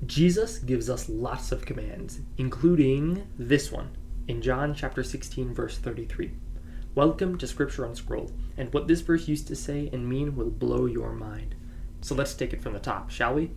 Jesus gives us lots of commands, including this one in John chapter 16, verse 33. Welcome to Scripture Unscrolled, and what this verse used to say and mean will blow your mind. So let's take it from the top, shall we?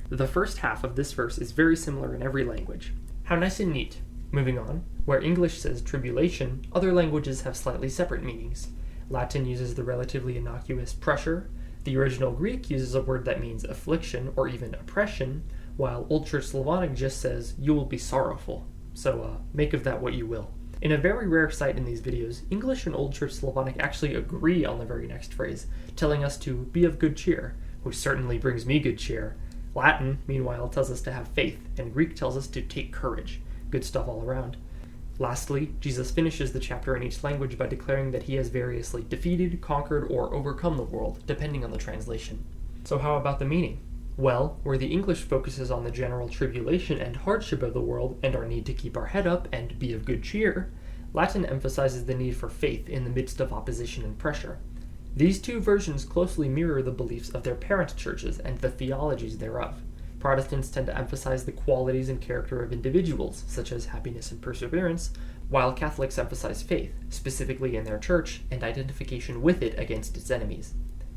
The first half of this verse is very similar in every language. How nice and neat. Moving on, where English says tribulation, other languages have slightly separate meanings. Latin uses the relatively innocuous pressure. The original Greek uses a word that means affliction or even oppression, while Old Church Slavonic just says, you will be sorrowful. So make of that what you will. In a very rare sight in these videos, English and Old Church Slavonic actually agree on the very next phrase, telling us to be of good cheer, which certainly brings me good cheer. Latin, meanwhile, tells us to have faith, and Greek tells us to take courage. Good stuff all around. Lastly, Jesus finishes the chapter in each language by declaring that he has variously defeated, conquered, or overcome the world, depending on the translation. So how about the meaning? Well, where the English focuses on the general tribulation and hardship of the world and our need to keep our head up and be of good cheer, Latin emphasizes the need for faith in the midst of opposition and pressure. These two versions closely mirror the beliefs of their parent churches and the theologies thereof. Protestants tend to emphasize the qualities and character of individuals, such as happiness and perseverance, while Catholics emphasize faith, specifically in their church, and identification with it against its enemies.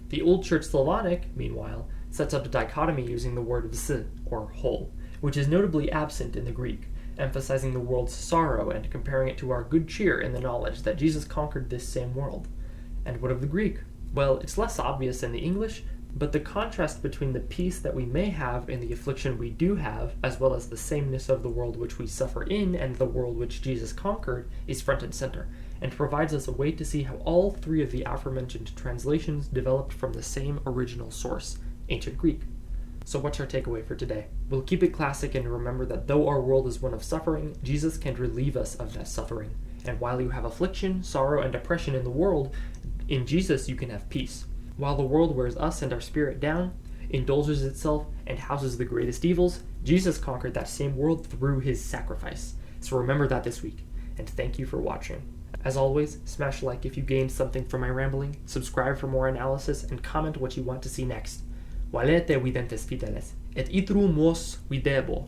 The Old Church Slavonic, meanwhile, sets up a dichotomy using the word vs, or whole, which is notably absent in the Greek, emphasizing the world's sorrow and comparing it to our good cheer in the knowledge that Jesus conquered this same world. And what of the Greek? Well, it's less obvious in the English, but the contrast between the peace that we may have in the affliction we do have, as well as the sameness of the world which we suffer in and the world which Jesus conquered, is front and center, and provides us a way to see how all three of the aforementioned translations developed from the same original source, ancient Greek. So what's our takeaway for today? We'll keep it classic and remember that though our world is one of suffering, Jesus can relieve us of that suffering. And while you have affliction, sorrow, and oppression in the world, in Jesus you can have peace. While the world wears us and our spirit down, indulges itself, and houses the greatest evils, Jesus conquered that same world through his sacrifice. So remember that this week, and thank you for watching. As always, smash like if you gained something from my rambling, subscribe for more analysis, and comment what you want to see next. Valete videntes fideles, et idru mos videbo.